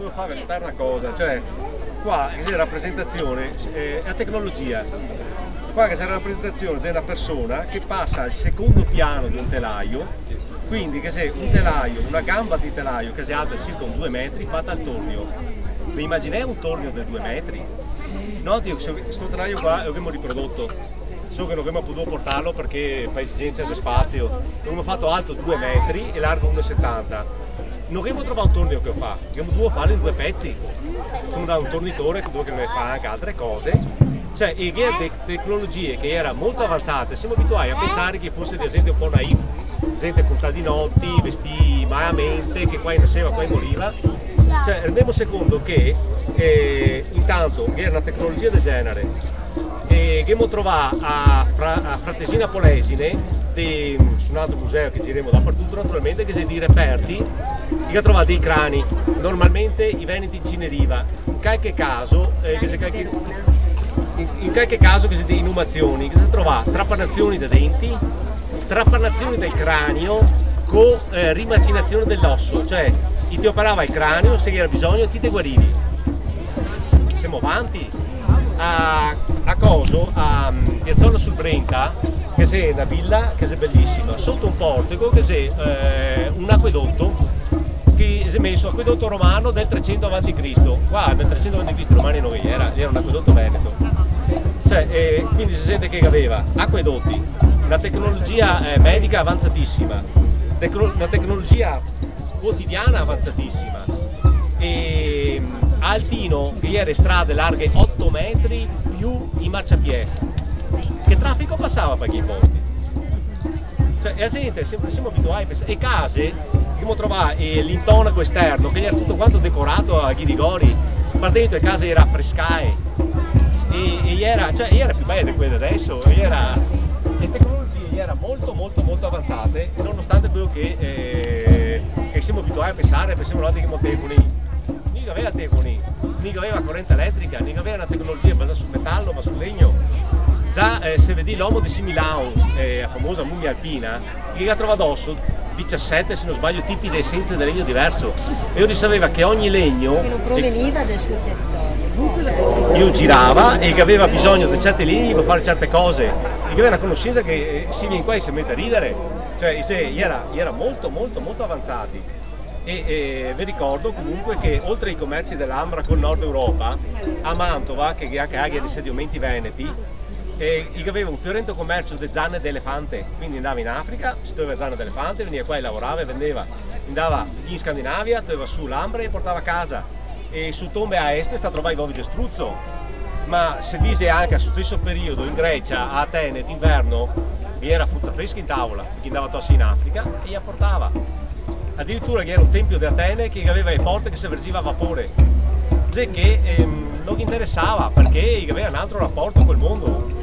volevo farvi notare una cosa, cioè qua che c'è la rappresentazione è la tecnologia. Qua che c'è la rappresentazione della persona che passa al secondo piano di un telaio, quindi che se un telaio, una gamba di telaio che si alta circa un 2 metri, fatta al tornio. Vi immaginate un tornio di 2 metri? No, Dio, questo telaio qua l'abbiamo riprodotto. So che non abbiamo potuto portarlo perché per esigenze di spazio. Abbiamo fatto alto 2 metri e largo 1,70. Non abbiamo trovato un tornio che fa, abbiamo dovuto farlo in 2 pezzi. Siamo da un tornitore che deve fare anche altre cose. Cioè, e che tecnologie che erano molto avanzate, siamo abituati a pensare che fosse di gente un po' naif, gente con di notti, vestiti malamente, che qua nasceva, qua moriva. Cioè, rendiamo secondo che intanto che era una tecnologia del genere e che abbiamo trovato a Fratesina Polesine, su un altro museo che gireremo dappertutto naturalmente, che si di reperti, che ha trovato dei crani, normalmente i veneti incineriva, in qualche caso che si di inumazioni, che si trova trapanazioni dei denti, trapanazioni del cranio con rimacinazione dell'osso, cioè ti operava il cranio, se era bisogno ti guarivi. Siamo avanti a Piazzola sul Brenta, che è una villa che è bellissima, sotto un portico che è un acquedotto che si è messo, acquedotto romano del 300 a.C. Qua nel 300 a.C. romani non era un acquedotto veneto. Cioè, quindi si sente che aveva acquedotti, una tecnologia medica avanzatissima, una tecnologia quotidiana avanzatissima, e Altino che era strade larghe 8 metri più i marciapiede. Che traffico passava per quei posti? Cioè, la gente siamo abituati a pensare, e case che abbiamo trovato l'intonaco esterno che era tutto quanto decorato a ghirigori, ma dentro le case era frescae e era più belle di quelle adesso, le tecnologie erano molto avanzate, nonostante quello che siamo abituati a pensare, pensiamo noi che abbiamo telefoni. Non aveva telefoni, non aveva corrente elettrica, non aveva una tecnologia basata sul metallo ma sul legno. Già se vedi l'uomo di Similao, la famosa mummia alpina, che ha trovato addosso 17, se non sbaglio, tipi di essenze di legno diverso, e io sapeva che ogni legno che non proveniva dal suo territorio, io girava e che aveva bisogno di certe linee per fare certe cose, e che aveva una conoscenza che si viene qua e si mette a ridere, cioè era molto avanzati. E vi ricordo comunque che oltre ai commerci dell'Ambra con Nord Europa, a Mantova, che anche ha gli insediamenti veneti, aveva un fiorente commercio di zanne d'elefante, quindi andava in Africa, si trovava zanne d'elefante, veniva qua e lavorava e vendeva, andava in Scandinavia, trovava su l'Ambra e portava a casa, e su tombe a est sta a trovare i uovi di struzzo, ma si dice anche sullo stesso periodo in Grecia, a Atene d'inverno, vi era frutta fresca in tavola, chi andava tossi in Africa e gli apportava. Addirittura che era un tempio di Atene che aveva le porte che si versiva a vapore, cioè che non gli interessava perché aveva un altro rapporto col mondo.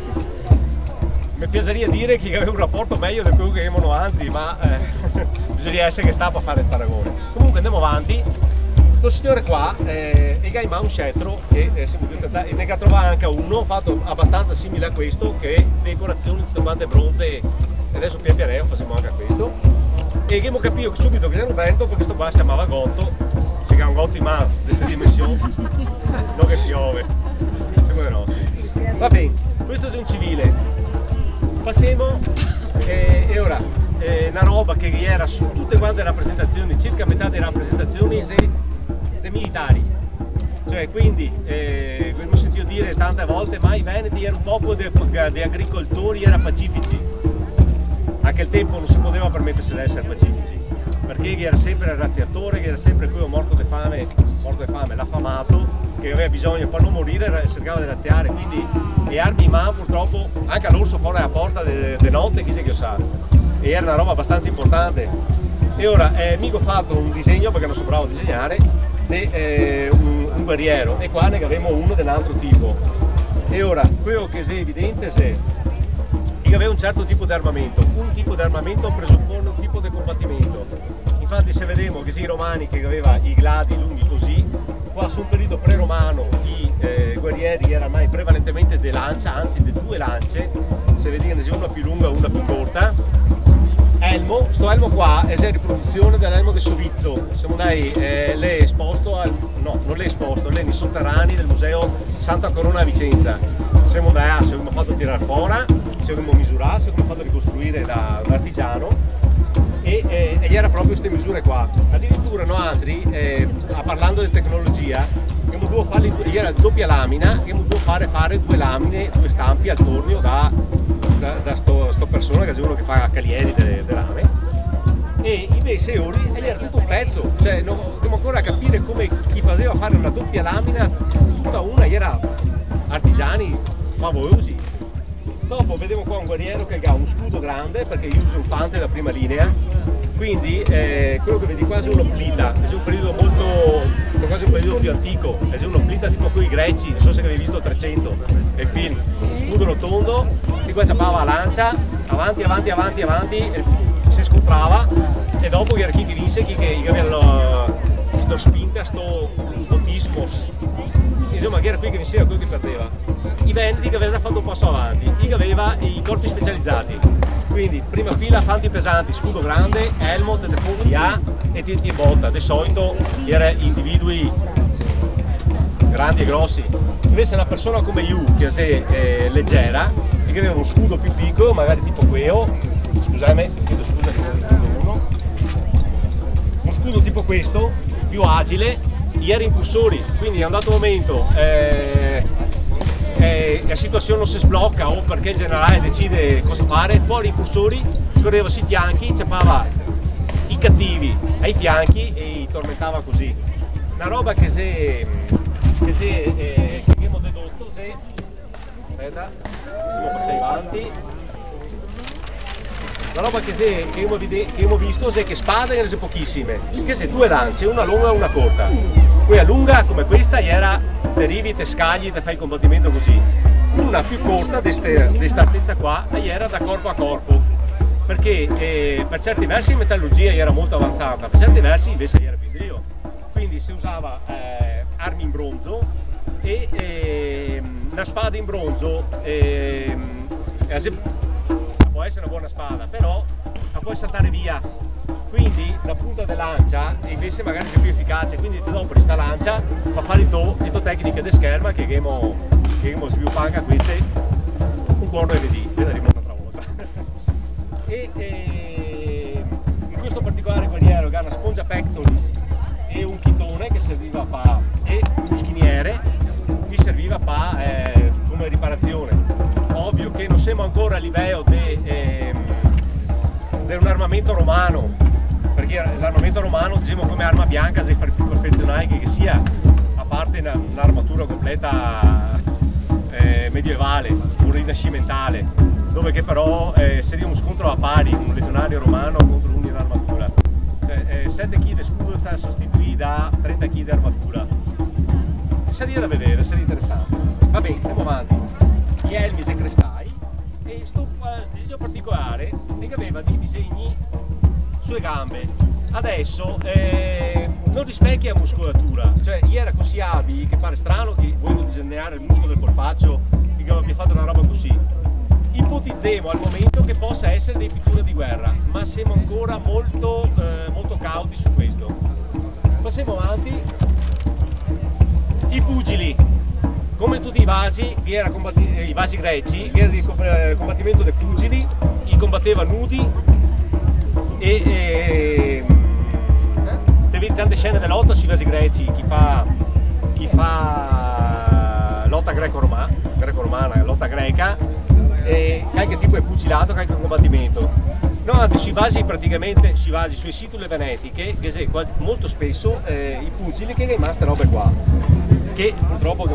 Mi piacerebbe dire che aveva un rapporto meglio di quello che avevano altri, ma bisogna essere che sta a fare il paragone. Comunque andiamo avanti. Questo signore qua è ha un scettro che ne ha trovato anche uno fatto abbastanza simile a questo, che decorazioni tutte quante bronze, e adesso pian piano facciamo anche questo. E abbiamo capito subito che era un vento, perché questo qua si chiamava Gotto, si chiama un Gotto in mano, di queste dimensioni, non che piove, siamo dei nostri. Va bene, questo è un civile. Passiamo, e ora, una roba che era su tutte quante le rappresentazioni, circa metà delle rappresentazioni dei militari. Cioè, quindi, abbiamo sentito dire tante volte, ma i veneti erano un popolo di agricoltori, erano pacifici. Anche il tempo non si poteva permettersi di essere pacifici, perché era sempre il razziatore, che era sempre quello morto di fame, l'affamato, che aveva bisogno per non morire cercava di razziare, quindi le armi in mano purtroppo, anche all'orso fuori alla porta di notte, chi sa che sa, e era una roba abbastanza importante. E ora mi ho fatto un disegno, perché non so bravo a disegnare, di un guerriero, e qua ne avremo uno dell'altro tipo. E ora, quello che è evidente è che aveva un certo tipo di armamento, un tipo di armamento presuppone un tipo di combattimento. Infatti se vediamo che i romani che aveva i gladi lunghi così, qua su un periodo pre-romano i guerrieri erano mai prevalentemente di lancia, anzi di 2 lance, se vedete una più lunga e una più corta. Elmo, sto elmo qua è la riproduzione dell'elmo di Sovizzo, siamo dai l'è esposto al, no, Santa Corona a Vicenza, siamo andati, ci abbiamo fatto tirare fuori, ci abbiamo misurato, ci abbiamo fatto ricostruire da un artigiano e era proprio queste misure qua. Addirittura no altri, parlando di tecnologia, abbiamo dovuto fare, era doppia lamina, abbiamo dovuto fare due lamine, due stampi al tornio da sto persona che è uno che fa calieri delle rame. E invece ora era tutto un pezzo, cioè non dobbiamo ancora capire come chi faceva fare una doppia lamina tutta una, era artigiani favolosi. Dopo vediamo qua un guerriero che ha uno scudo grande perché io uso un fante da prima linea, quindi quello che vedi qua è un'oplita, è un periodo quasi un periodo più antico, è un'oplita tipo con i greci, non so se avete visto 300 nel film, scudo rotondo, di qua ciappava la lancia, avanti, e si scontrava e dopo era chi vinse, chi aveva sto spinta, sto botismos, insomma chi era qui che vinceva, quello che perdeva. I Veneti che aveva fatto un passo avanti, chi aveva i corpi specializzati, quindi prima fila fanti pesanti, scudo grande, elmo, telefoni A e tinti e botta, di solito erano individui grandi e grossi. Invece una persona come io, che è leggera e che aveva uno scudo più piccolo, magari tipo quello, scusami, chiedo scusa che uno scudo tipo questo, più agile, era impulsori, quindi a un dato momento la situazione non si sblocca o perché il generale decide cosa fare, fuori i cursori, correva sui fianchi, ciappava i cattivi ai fianchi e li tormentava così. Una roba che abbiamo dedotto, aspetta, possiamo passare avanti. La roba che abbiamo visto è che spade erano pochissime, che se due lance, una lunga e una corta. Quella lunga come questa era derivi, te scagli, te fai il combattimento così. Una più corta, di questa altezza qua, era da corpo a corpo, perché per certi versi la metallurgia era molto avanzata, per certi versi invece era più indrio. Quindi si usava armi in bronzo e una spada in bronzo può essere una buona spada, però la puoi saltare via, quindi la punta della lancia invece magari è più efficace, quindi ti do questa lancia fa fare le tue tecniche di scherma che abbiamo sviluppato anche queste un buon RD, vedremo un'altra volta. In questo particolare guerriero che ha una spongia pectoris e un chitone che serviva e un schiniere che serviva come riparazione. Ovvio che non siamo ancora a livello di un armamento romano, perché l'armamento romano diciamo come arma bianca se fare più perfezionare che sia, a parte un'armatura completa medievale o rinascimentale, dove che però seria un scontro a pari, un legionario romano contro uno in armatura, cioè 7 kg di scudo sta sostituiti da 30 kg di armatura. Sarebbe da vedere, sarebbe interessante. Va bene, andiamo avanti. Gli elmi e crestai, e questo disegno particolare è che aveva dei disegni sulle gambe. Adesso non rispecchia la muscolatura, cioè ieri era così abili che pare strano che vogliono disegnare il muscolo del polpaccio e che abbia fatto una roba così. Ipotizziamo al momento che possa essere dei pitture di guerra, ma siamo ancora molto cauti su questo. Passiamo avanti. I pugili. Come tutti i vasi, i vasi greci, che era il combattimento dei pugili, li combatteva nudi e te vedi tante scene di lotta sui vasi greci, chi fa lotta greco-romana, lotta greca, e qualche tipo è pugilato, qualche combattimento. No, sui vasi praticamente, sui situle venetiche, che molto spesso i pugili che è rimasta robe qua, che purtroppo